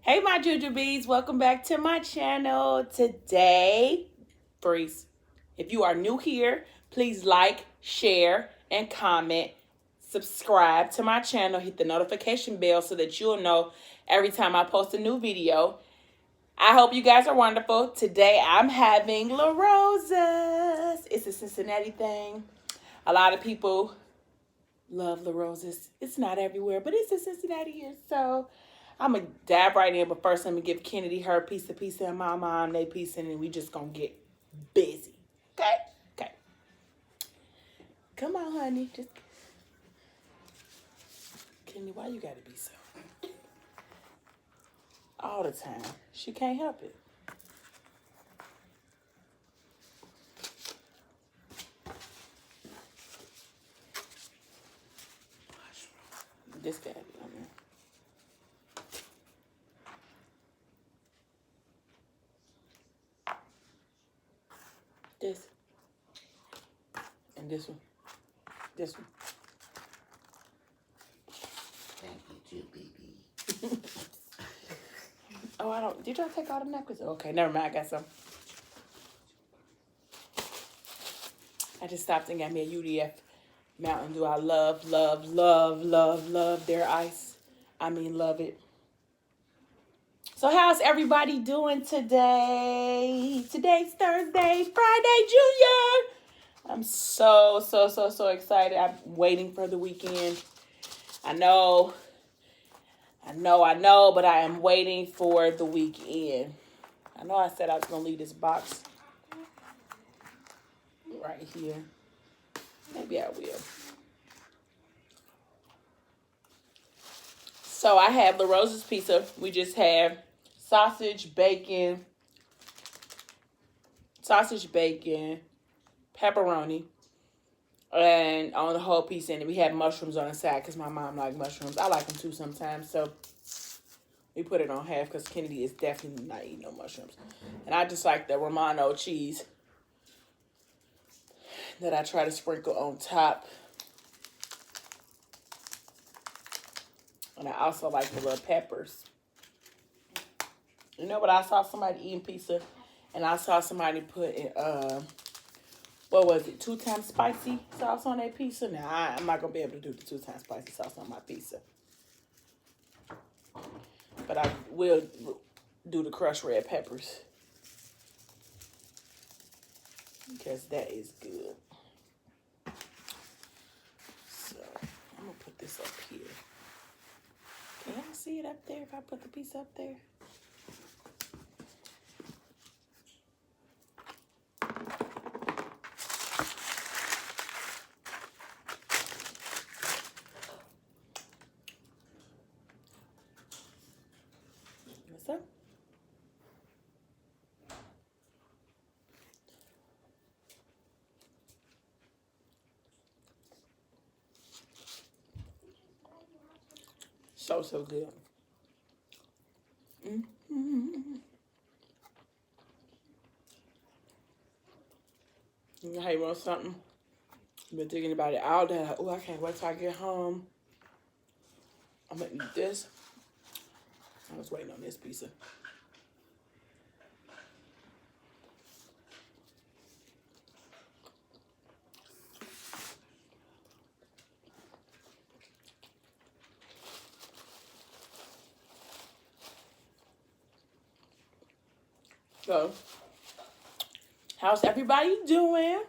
Hey, my jujubes, welcome back to my channel. Today, freeze. If you are new here, please like, share, and comment. Subscribe to my channel. Hit the notification bell so that you'll know every time I post a new video. I hope you guys are wonderful. Today, I'm having Larosa's. It's a Cincinnati thing. A lot of people love Larosa's. It's not everywhere, but it's a Cincinnati here, so I'm going to dive right in, but first let me give Kennedy her piece of pizza and my mom their piece, and then we just going to get busy. Okay? Okay. Come on, honey. Just Kennedy, why you got to be so? All the time. She can't help it. This guy be on there. This. And this one. This one. Thank you, baby. Oh, I don't. Did y'all take all the napkins? Okay, never mind. I got some. I just stopped and got me a UDF Mountain Dew. I love, love, love, love, love their ice. I mean, love it. So how's everybody doing today? Today's Thursday, Friday, Junior. I'm so excited. I'm waiting for the weekend. I know, but I am waiting for the weekend. I know I said I was going to leave this box right here. Maybe I will. So I have Larosa's Pizza. We just have sausage, bacon, pepperoni, and on the whole piece. And we have mushrooms on the side because my mom likes mushrooms. I like them too sometimes. So we put it on half because Kennedy is definitely not eating no mushrooms. And I just like the Romano cheese that I try to sprinkle on top. And I also like the little peppers. You know what? I saw somebody eating pizza, and I saw somebody put in, what was it, 2 times spicy sauce on that pizza? Now, I'm not going to be able to do the 2 times spicy sauce on my pizza. But I will do the crushed red peppers. Because that is good. So, I'm going to put this up here. Can y'all see it up there if I put the piece up there? What's up? So good. Mm-hmm. Hey, you want something? I've been thinking about it all day. Oh, I can't wait till I get home. I'm going to eat this. I was waiting on this pizza. So, how's everybody doing?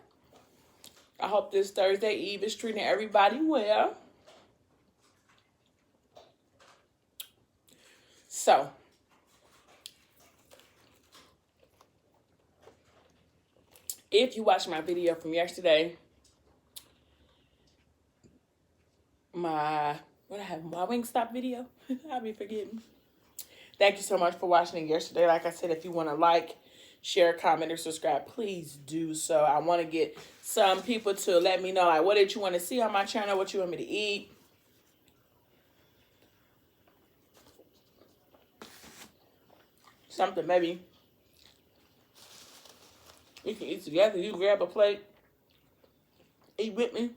I hope this Thursday Eve is treating everybody well. So, if you watched my video from yesterday, my Wingstop video, I'll be forgetting. Thank you so much for watching it yesterday. Like I said, if you want to like, share, comment, or subscribe, please do so. I want to get some people to let me know, like, what did you want to see on my channel? What you want me to eat? Something maybe we can eat together. You grab a plate, eat with me.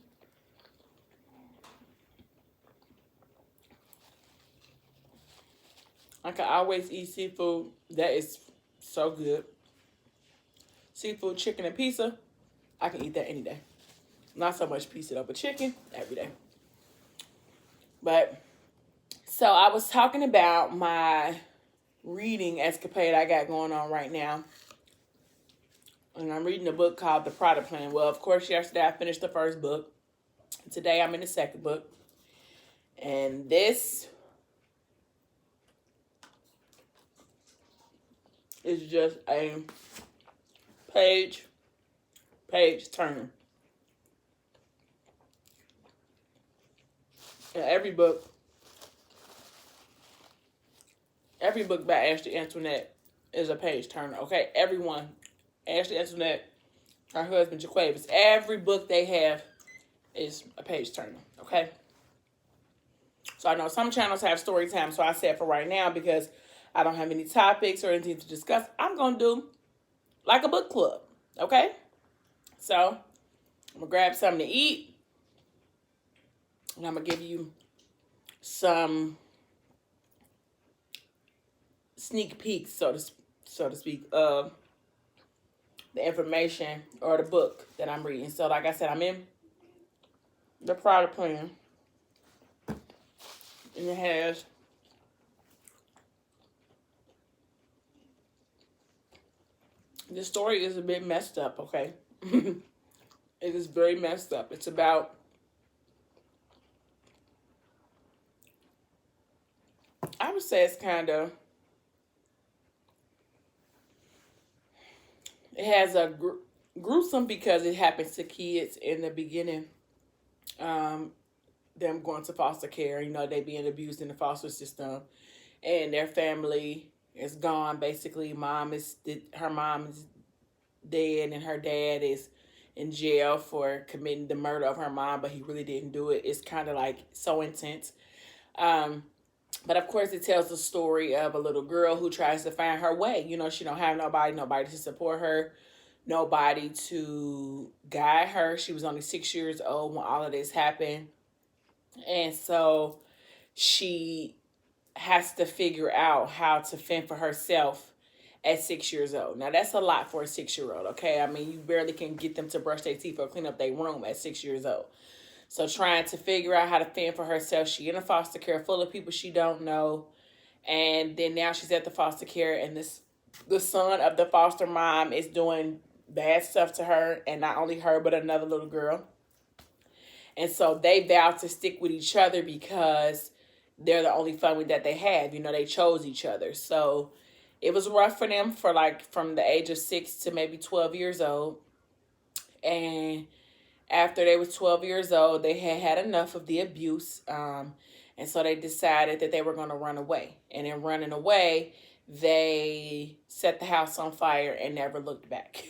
I can always eat seafood. That is so good. Seafood, chicken, and pizza. I can eat that any day. Not so much pizza though, but chicken every day. But so I was talking about my reading escapade I got going on right now. And I'm reading a book called The Product Plan. Well, of course, yesterday I finished the first book. Today I'm in the second book. And this is just a page turner. And every book by Ashley Antoinette is a page turner. Okay, everyone. Ashley Antoinette, her husband Jaquavis, every book they have is a page turner. Okay. So I know some channels have story time. So I said for right now, because I don't have any topics or anything to discuss, I'm gonna do like a book club. Okay. So I'm gonna grab something to eat, and I'm gonna give you some sneak peeks, so to speak, of the information or the book that I'm reading. So like I said, I'm in The Product Plan, and it has the story is a bit messed up. Okay. It is very messed up. It's about I would say it's kind of, it has a gruesome because it happens to kids in the beginning. Them going to foster care, you know, they being abused in the foster system, and their family is gone. Basically, her mom is dead, and her dad is in jail for committing the murder of her mom, but he really didn't do it. It's kind of like so intense. But of course, it tells the story of a little girl who tries to find her way. You know, she don't have nobody to support her, nobody to guide her. She was only 6 years old when all of this happened. And so she has to figure out how to fend for herself at 6 years old. Now, that's a lot for a 6-year-old, okay? I mean, you barely can get them to brush their teeth or clean up their room at 6 years old. So trying to figure out how to fend for herself. She in a foster care full of people she don't know. And then now she's at the foster care, and the son of the foster mom is doing bad stuff to her, and not only her, but another little girl. And so they vow to stick with each other because they're the only family that they have. You know, they chose each other. So it was rough for them for like from the age of 6 to maybe 12 years old. And after they was 12 years old, they had enough of the abuse. And so they decided that they were going to run away. And in running away, they set the house on fire and never looked back.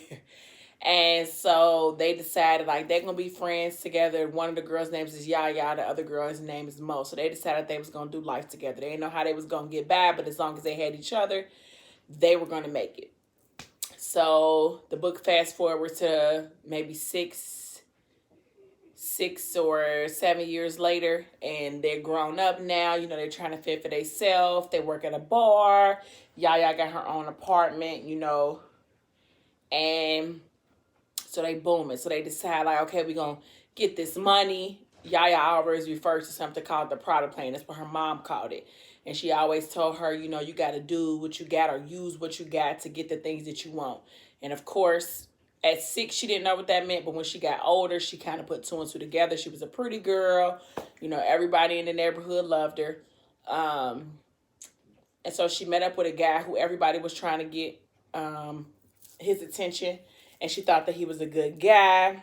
And so they decided like they're going to be friends together. One of the girls' names is Yaya. The other girl's name is Mo. So they decided they was going to do life together. They didn't know how they was going to get by, but as long as they had each other, they were going to make it. So the book fast forward to maybe 6 or 7 years later, and they're grown up now. You know, they're trying to fend for themselves. They work at a bar. Yaya got her own apartment, you know, and so they booming. So they decide like, okay, we're going to get this money. Yaya always refers to something called the product plan. That's what her mom called it. And she always told her, you know, you got to do what you got or use what you got to get the things that you want. And of course, at 6, she didn't know what that meant. But when she got older, she kind of put 2 and 2 together. She was a pretty girl. You know, everybody in the neighborhood loved her. And so she met up with a guy who everybody was trying to get his attention. And she thought that he was a good guy.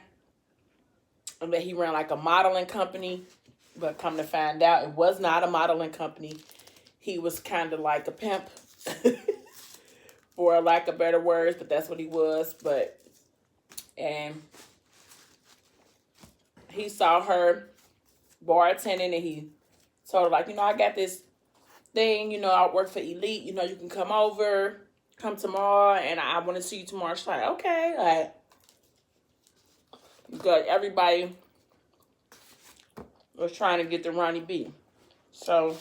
And that he ran like a modeling company. But come to find out, it was not a modeling company. He was kind of like a pimp. For lack of better words. But that's what he was. And he saw her bartending, and he told her, like, you know, I got this thing, you know, I work for Elite, you know, you can come tomorrow, and I want to see you tomorrow. She's like, okay, like, because everybody was trying to get the Ronnie B. So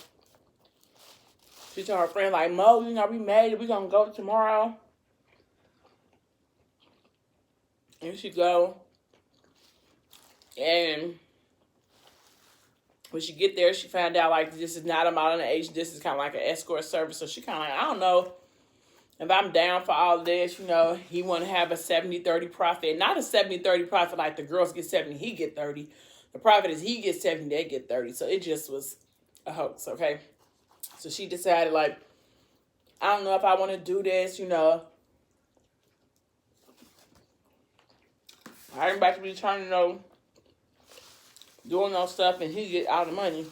She told her friend, like, Mo, you know, we made it. We gonna go tomorrow. And she go. And when she get there, she found out, like, this is not a modeling agent. This is kind of like an escort service. So she kind of like, I don't know if I'm down for all of this. You know, he want to have a 70-30 profit. Not a 70-30 profit like the girls get 70, he get 30. The profit is he gets 70, they get 30. So it just was a hoax, okay? So she decided, like, I don't know if I want to do this, you know. I ain't about to be trying to, you know, doing no stuff and he get all the money.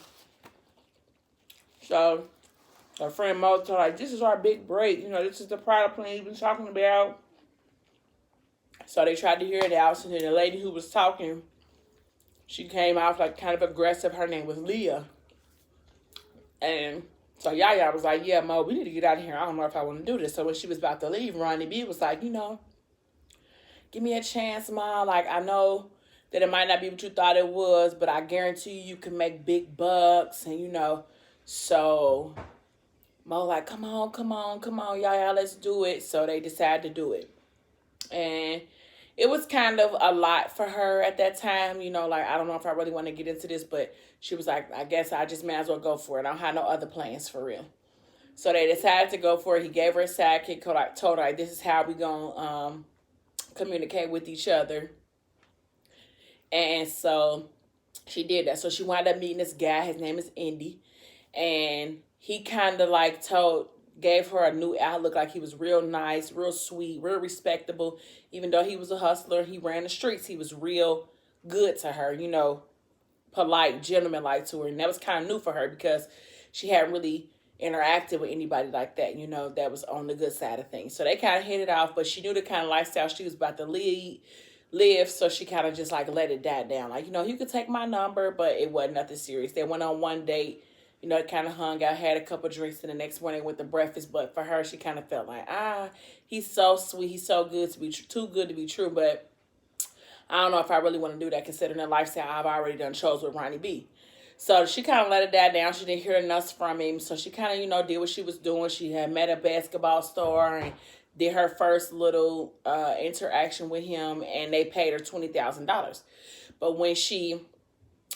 So her friend Mo told her, like, this is our big break. You know, this is the product plan you've been talking about. So they tried to hear it out. So then the lady who was talking, she came out like kind of aggressive. Her name was Leah. And so Yaya was like, yeah, Mo, we need to get out of here. I don't know if I want to do this. So when she was about to leave, Ronnie B was like, you know, give me a chance, Mom. Like, I know that it might not be what you thought it was, but I guarantee you can make big bucks. And, you know, so Mo like, come on, Yaya, let's do it. So they decided to do it. And it was kind of a lot for her at that time. You know, like, I don't know if I really want to get into this, but she was like, I guess I just may as well go for it. I don't have no other plans for real. So they decided to go for it. He gave her a sidekick, told her, like, this is how we going to communicate with each other. And so she did that. So she wound up meeting this guy. His name is Indy. And he kind of like gave her a new outlook. Like, he was real nice, real sweet, real respectable. Even though he was a hustler, he ran the streets. He was real good to her, you know, polite, gentleman-like to her. And that was kind of new for her because she hadn't really interacted with anybody like that, you know, that was on the good side of things. So they kind of hit it off, but she knew the kind of lifestyle she was about to live, so she kind of just like let it die down. Like, you know, you could take my number, but it wasn't nothing serious. They went on one date. You know, it kind of hung out, had a couple drinks, and the next morning went to breakfast. But for her, she kind of felt like, he's so sweet. He's so good to be too good to be true. But I don't know if I really want to do that, considering the lifestyle I've already done chose with Ronnie B. So she kind of let it die down. She didn't hear enough from him. So she kind of, you know, did what she was doing. She had met a basketball star and did her first little interaction with him, and they paid her $20,000. But when she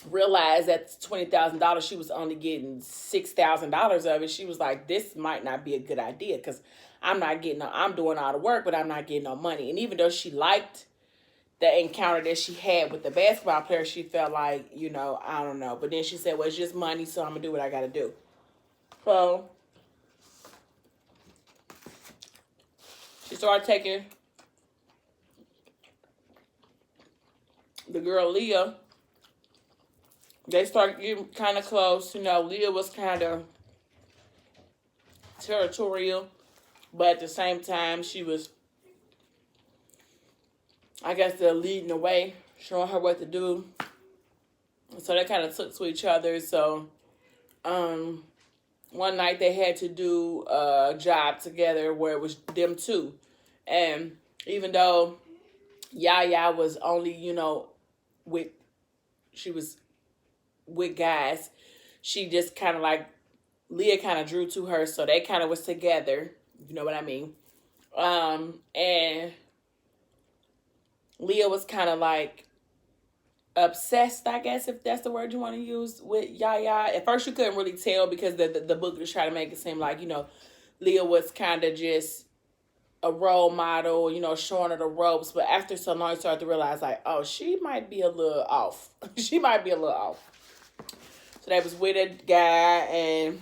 realized that $20,000 she was only getting $6,000 of it, she was like, this might not be a good idea because I'm doing all the work, but I'm not getting no money. And even though she liked the encounter that she had with the basketball player, she felt like, you know, I don't know. But then she said, well, it's just money, so I'm going to do what I got to do. So she started taking the girl Leah. They started getting kind of close. You know, Leah was kind of territorial, but at the same time, she was, I guess, they're leading the way, showing her what to do. So they kind of took to each other. So one night they had to do a job together where it was them two. And even though Yaya was only, you know, she was with guys, she just kind of like, Leah kind of drew to her, so they kind of was together, you know what I mean. And Leah was kind of like obsessed, I guess, if that's the word you want to use, with Yaya. At first you couldn't really tell because the book was trying to make it seem like, you know, Leah was kind of just a role model, you know, showing her the ropes. But after so long, you started to realize, like, oh, she might be a little off. She might be a little off. So they was with a guy, and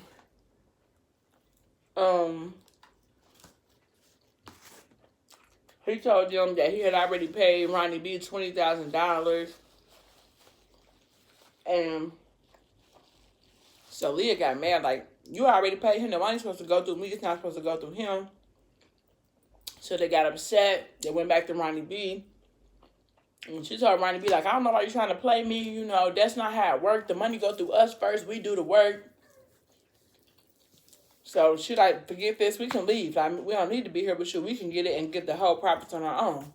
he told them that he had already paid Ronnie B $20,000. And so Leah got mad, like, you already paid him. The money's supposed to go through me. It's not supposed to go through him. So they got upset. They went back to Ronnie B. And she told Ronnie B, like, I don't know why you're trying to play me. You know, that's not how it works. The money go through us first. We do the work. So she like, forget this. We can leave. Like, we don't need to be here with you. We can get it and get the whole profits on our own.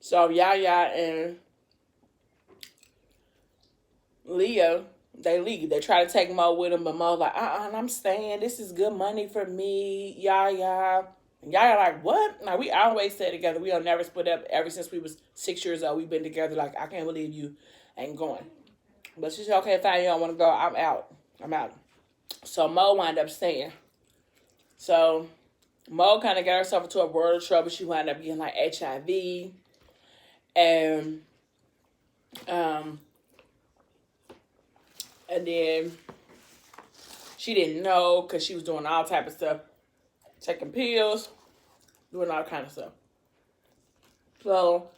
So Yaya and Leah They leave. They try to take Mo with them, but Mo like, I'm staying. This is good money for me. Yaya. And Yaya like, what? Like, we always stay together. We don't never split up. Ever since we was 6 years old, we've been together. Like, I can't believe you ain't going. But she said, okay, fine, you don't want to go. I'm out. I'm out. So Mo wound up staying. So Mo kind of got herself into a world of trouble. She wound up getting like HIV. Um, and then she didn't know because she was doing all type of stuff. Taking pills, doing all kind of stuff. So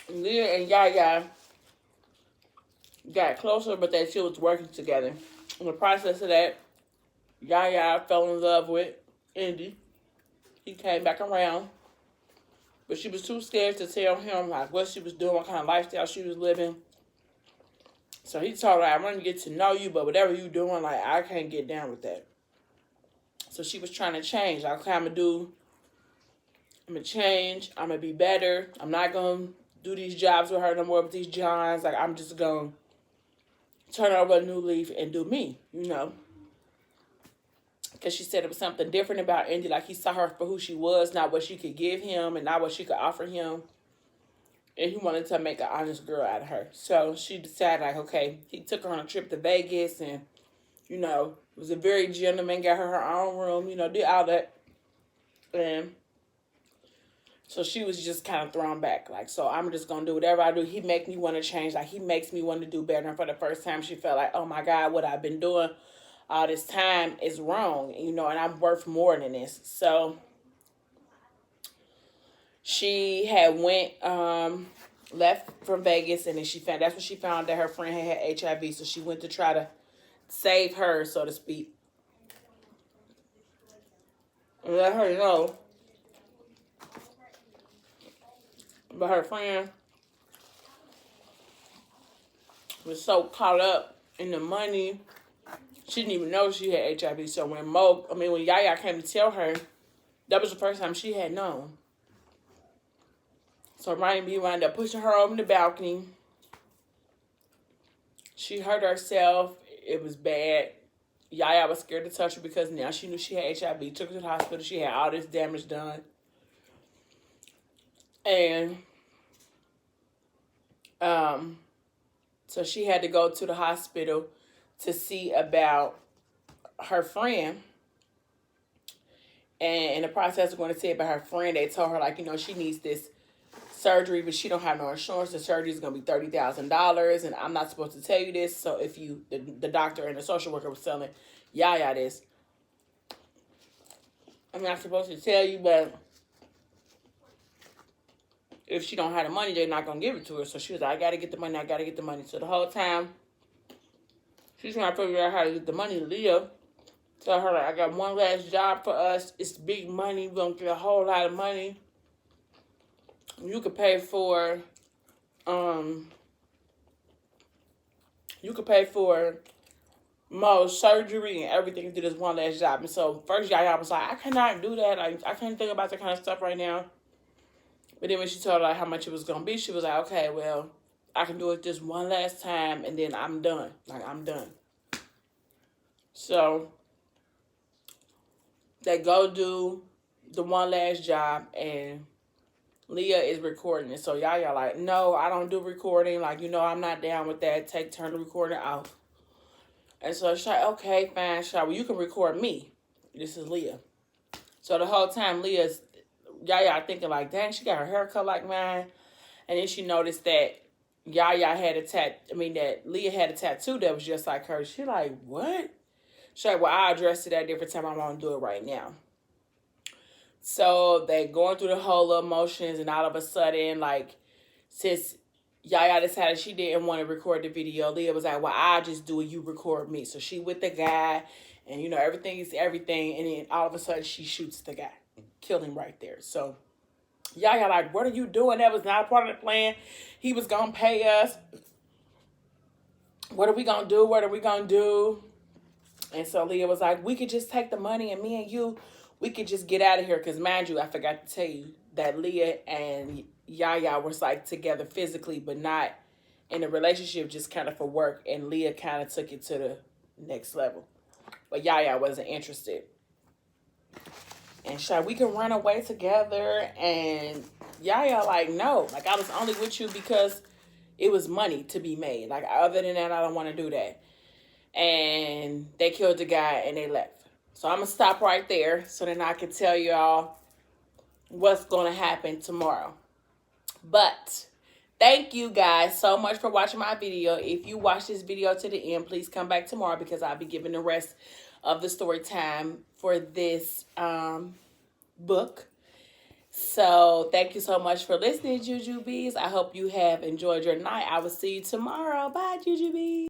Leah and Yaya got closer, but they still was working together. In the process of that, Yaya fell in love with Indy. He came back around, but she was too scared to tell him like what she was doing, what kind of lifestyle she was living. So he told her, I'm going to get to know you, but whatever you doing, like, I can't get down with that. So she was trying to change. Like, okay, I'm going to change. I'm going to be better. I'm not going to do these jobs with her no more with these Johns. Like, I'm just going to turn over a new leaf and do me, you know. Because she said it was something different about Indy. Like, he saw her for who she was, not what she could give him and not what she could offer him. And he wanted to make an honest girl out of her. So she decided, like, okay, he took her on a trip to Vegas and, you know, was a very gentleman, got her own room, you know, did all that. And so she was just kind of thrown back. Like, so I'm just going to do whatever I do. He make me want to change. Like, he makes me want to do better. And for the first time, she felt like, oh, my God, what I've been doing all this time is wrong, you know, and I'm worth more than this. So she had left from Vegas, and then that's when she found that her friend had HIV. So she went to try to save her, so to speak, and let her know. But her friend was so caught up in the money, she didn't even know she had HIV. So when Yaya came to tell her, that was the first time she had known. So Ryan B wound up pushing her over the balcony. She hurt herself. It was bad. Yaya was scared to touch her because now she knew she had HIV. Took her to the hospital. She had all this damage done. And so she had to go to the hospital to see about her friend. And in the process of going to see about her friend, they told her, like, you know, she needs this surgery, but she don't have no insurance. The surgery is going to be $30,000, and I'm not supposed to tell you this. So if the doctor and the social worker was telling Yaya this, I'm not supposed to tell you, but if she don't have the money, they're not going to give it to her. So she was like, I got to get the money. I got to get the money. So the whole time, she's trying to figure out how to get the money to live. Tell her, like, I got one last job for us. It's big money. We're going to get a whole lot of money. You could pay for, Mo's surgery and everything to this one last job. And so first Yaya was like, I cannot do that. Like, I can't think about that kind of stuff right now. But then when she told her, like, how much it was going to be, she was like, okay, well, I can do it just one last time and then I'm done. Like, I'm done. So they go do the one last job, and Leah is recording it. So Yaya like, no, I don't do recording. Like, you know, I'm not down with that. Turn the recording off. And so she's like, okay, fine, well, you can record me. This is Leah. So the whole time Yaya thinking like, dang, she got her hair cut like mine. And then she noticed that Leah had a tattoo that was just like hers. She like, what? She's like, well, I'll address it at a different time. I want to do it right now. So they going through the whole emotions, and all of a sudden, like, since Yaya decided she didn't want to record the video, Leah was like, well, I'll just do it. You record me. So she with the guy, and, you know, everything is everything. And then all of a sudden, she shoots the guy and kill him right there. So Yaya like, what are you doing? That was not a part of the plan. He was going to pay us. What are we going to do? What are we going to do? And so Leah was like, we could just take the money, and me and you, we could just get out of here. Because mind you, I forgot to tell you that Leah and Yaya was like together physically, but not And the relationship just kind of for work, and Leah kind of took it to the next level. But Yaya wasn't interested. And Shy, we can run away together. And Yaya, like, no. Like, I was only with you because it was money to be made. Like, other than that, I don't want to do that. And they killed the guy and they left. So I'm going to stop right there so then I can tell y'all what's going to happen tomorrow. But thank you guys so much for watching my video. If you watch this video to the end, please come back tomorrow because I'll be giving the rest of the story time for this book. So thank you so much for listening, Jujubes. I hope you have enjoyed your night. I will see you tomorrow. Bye, Jujubes.